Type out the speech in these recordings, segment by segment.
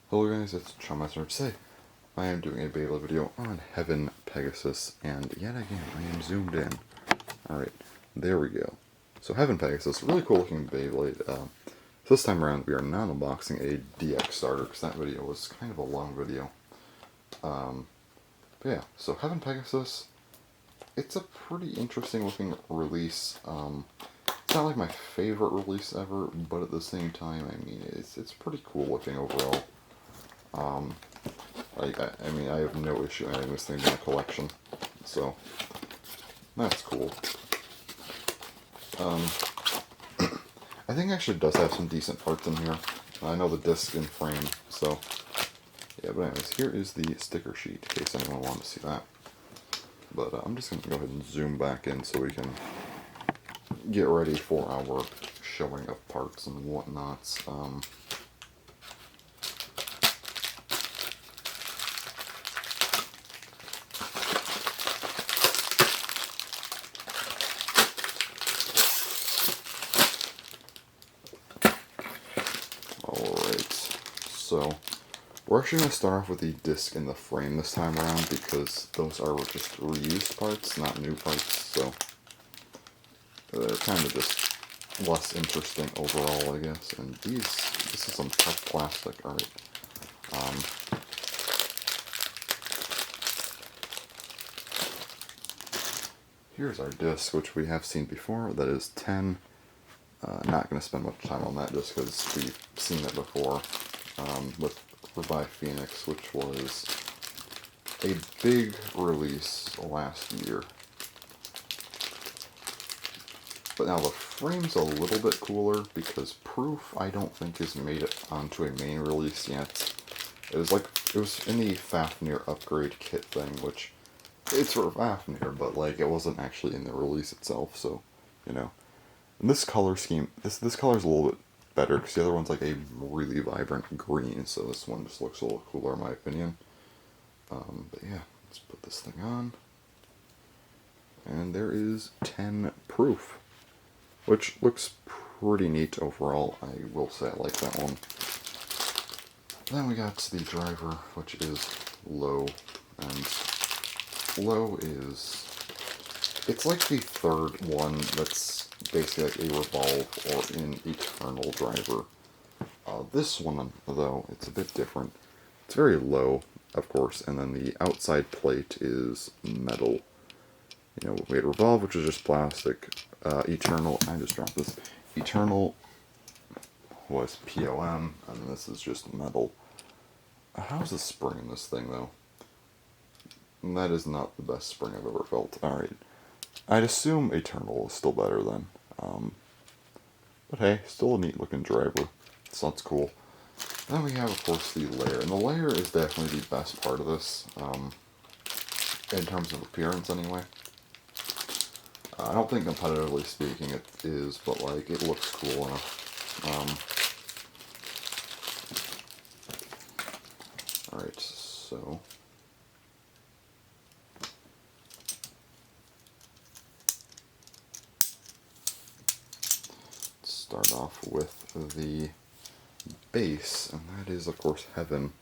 Hello guys, it's Chummaster. Today I am doing a Beyblade video on Heaven Pegasus, and yet again I am zoomed in. Alright, there we go. So Heaven Pegasus, really cool looking Beyblade. This time around we are not unboxing a DX starter, because that video was kind of a long video. But yeah, so Heaven Pegasus, it's a pretty interesting looking release. It's not like my favorite release ever, but at the same time, I mean, it's pretty cool looking overall. I mean, I have no issue adding this thing to my collection, so that's cool. I think actually it does have some decent parts in here. I know the disc and frame, so yeah. But anyways, here is the sticker sheet in case anyone wanted to see that. But I'm just going to go ahead and zoom back in so we can get ready for our showing of parts and whatnots. Alright, so we're actually going to start off with the disc and the frame this time around because those are just reused parts, not new parts, so they're kind of just less interesting overall, I guess. And this is some tough plastic. Alright. Here's our disc, which we have seen before. That is 10. Not going to spend much time on that just because we've seen it before with Revive Phoenix, which was a big release last year. But now the frame's a little bit cooler because Proof I don't think has made it onto a main release yet. It was in the Fafnir upgrade kit thing, which it's for Fafnir, but like it wasn't actually in the release itself, so you know. And this color scheme, this color's a little bit better because the other one's like a really vibrant green, so this one just looks a little cooler in my opinion. But yeah, let's put this thing on. And there is 10 Proof, which looks pretty neat overall. I will say I like that one. Then we got the driver, which is Low, and Low is, it's like the third one that's basically like a Revolve or an Eternal driver. This one, though, it's a bit different. It's very low, of course, and then the outside plate is metal. You know, we had Revolve, which is just plastic. Eternal, I just dropped this. Eternal was POM, and this is just metal. How's the spring in this thing, though? That is not the best spring I've ever felt. Alright. I'd assume Eternal is still better then. But hey, still a neat looking driver. So that's cool. Then we have, of course, the layer. And the layer is definitely the best part of this. In terms of appearance, anyway. I don't think competitively speaking it is, but like, it looks cool enough. Alright, so start off with the base, and that is, of course, Heaven,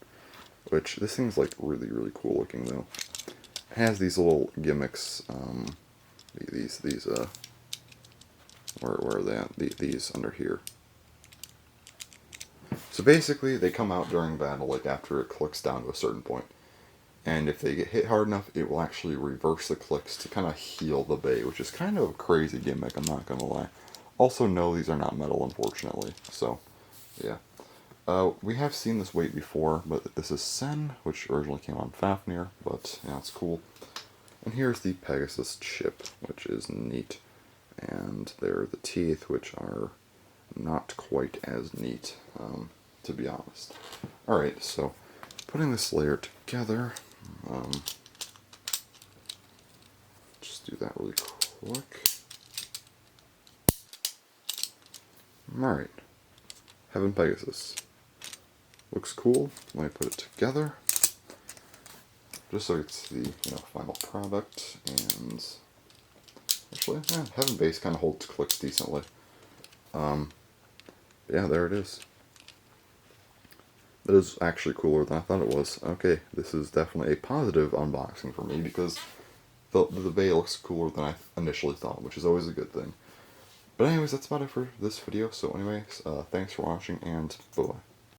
which this thing's like really, really cool looking though. It has these little gimmicks, where are they at? These under here. So basically, they come out during battle, like after it clicks down to a certain point. And if they get hit hard enough, it will actually reverse the clicks to kind of heal the bay, which is kind of a crazy gimmick, I'm not going to lie. Also, no, these are not metal, unfortunately. So, yeah. We have seen this weight before, but this is Sen, which originally came on Fafnir, but yeah, it's cool. And here's the Pegasus chip, which is neat. And there are the teeth, which are not quite as neat, to be honest. Alright, so putting this layer together, just do that really quick. Alright, Heaven Pegasus. Looks cool when I put it together. Just so it's the final product, and actually, yeah, Heaven Base kind of holds clicks decently. Yeah, there it is. It is actually cooler than I thought it was. Okay, this is definitely a positive unboxing for me because the bay looks cooler than I initially thought, which is always a good thing. But anyways, that's about it for this video. So anyways, thanks for watching, and bye-bye.